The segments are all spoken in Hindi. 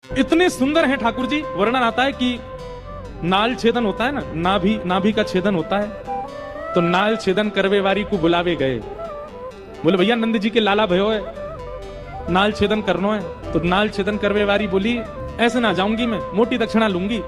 इतने सुंदर हैं ठाकुर जी। वर्णन आता है कि नाल छेदन होता है ना, नाभि का छेदन होता है, तो नाल छेदन करवे वारी को बुलावे गए। बोले भैया नंद जी के लाला भयो है, नाल छेदन करनो है। तो नाल छेदन करवे वारी बोली ऐसे ना जाऊंगी, मैं मोटी दक्षिणा लूंगी।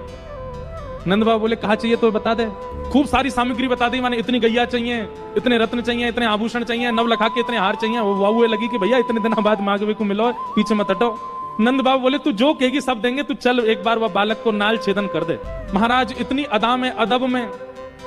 नंद बाबा बोले कहा चाहिए तो बता दे। खूब सारी सामग्री बता दी, माने इतनी गैया चाहिए, इतने रत्न चाहिए, इतने आभूषण चाहिए, नव लखा के इतने हार चाहिए। वो वाहुए लगी कि भैया इतने दिनों बाद मांगवे को मिलो, पीछे मत हटो। नंद बाबा बोले तू जो कहेगी सब देंगे, तू चल एक बार वह बालक को नाल छेदन कर दे। महाराज इतनी अदा में अदब में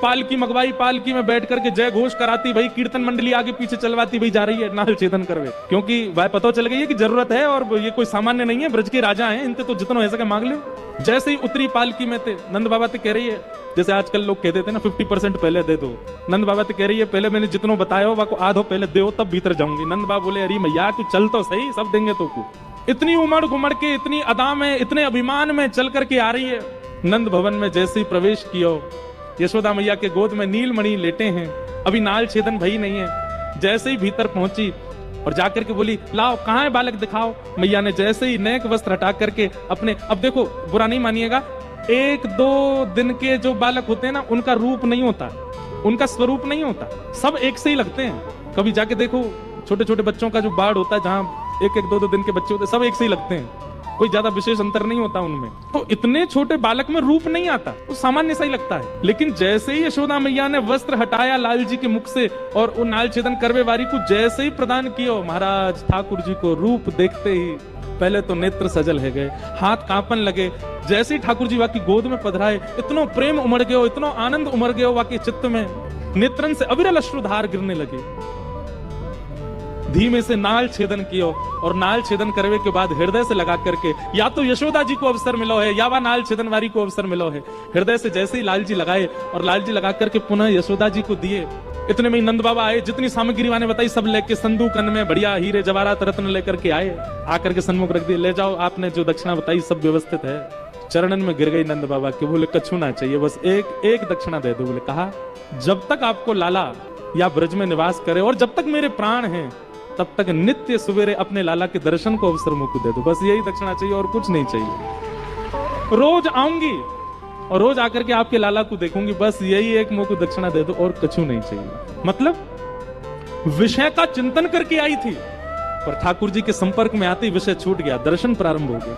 पालकी मंगवाई, पालकी में बैठ करके जय घोष कराती, भाई कीर्तन मंडली आगे पीछे चलवाती, भाई जा रही है नाल छेदन करवे, क्योंकि वह पता चल गई है कि जरूरत है और ये कोई सामान्य नहीं है, ब्रज के राजा हैं, इनसे तो जितना हो सके मांग लो। जैसे ही उतरी पालकी में थे, नंद बाबा तो कह रही है, जैसे आजकल लोग कहते थे ना 50% पहले दे दो, नंद बाबा तो कह रही है पहले मैंने जितना बताया हो वो आधो पहले दो तब भीतर जाऊंगी। नंद बाबा बोले अरे मैया तू चल तो सही, सब देंगे तो को। इतनी उमड़ घुमड़ के, इतनी अदा में, इतने अभिमान में चल करके आ रही है। नंद भवन में जैसे ही प्रवेश किया, यशोदा मैया के गोद में नीलमणि लेटे हैं, अभी नाल छेदन भई नहीं है। जैसे ही भीतर पहुंची और जाकर के बोली लाओ कहां है बालक दिखाओ। मैया ने जैसे ही नेक वस्त्र हटा करके अपने, अब देखो बुरा नहीं मानिएगा, 1-2 दिन के जो बालक होते हैं ना उनका रूप नहीं होता, उनका स्वरूप नहीं होता, सब एक से ही लगते हैं। कभी जाके देखो छोटे छोटे बच्चों का जो बाढ़ होता है, जहां 1-2 दिन के बच्चे होते हैं, सब एक से ही लगते हैं, कोई ज्यादा विशेष अंतर नहीं होता उनमें। तो इतने छोटे बालक में रूप नहीं आता, वो सामान्य सा ही लगता है। लेकिन जैसे ही यशोदा मैया ने वस्त्र हटाया लाल जी के मुख से और वो नाल छेदन करवे वारी को जैसे ही प्रदान किया, महाराज ठाकुर जी को रूप देखते ही पहले तो नेत्र सजल है गए, हाथ कांपन लगे। जैसे ही ठाकुर जी वाकी गोद में पधराए, इतना प्रेम उमड़ गयो, इतना आनंद उमड़ गयो वाके चित्त में, नेत्रन से अविरल अश्रुधार गिरने लगे। धीमे से नाल छेदन कियो और नाल छेदन करवे के बाद हृदय से लगा करके, या तो यशोदा जी को अवसर मिलो है या वह नाल छेदन वारी को अवसर मिलो है। हृदय से जैसे ही लाल जी लगाए और लाल जी लगा करके पुनः यशोदा जी को दिए। इतने में नंद बाबा आए, जितनी सामग्री मैंने बताई सब लेके संदूकन में बढ़िया हीरे जवाहरात रत्न लेकर के आए, आकर के सन्मुख रख दिए, ले जाओ आपने जो दक्षिणा बताई सब व्यवस्थित है। चरणन में गिर गई नंद बाबा के, बोले कछु ना चाहिए, बस एक दक्षिणा दे दो। बोले कहा जब तक आपको लाला या ब्रज में निवास करे और जब तक मेरे प्राण हैं तब तक नित्य सवेरे अपने लाला के दर्शन को अवसर मुझको दे दो, बस यही दक्षिणा चाहिए और कुछ नहीं चाहिए। रोज आऊंगी और रोज आकर के आपके लाला को देखूंगी, बस यही एक मुझको दक्षिणा दे दो और कुछ नहीं चाहिए। मतलब विषय का चिंतन करके आई थी, पर ठाकुर जी के संपर्क में आते ही विषय छूट गया, दर्शन प्रारंभ हो गया।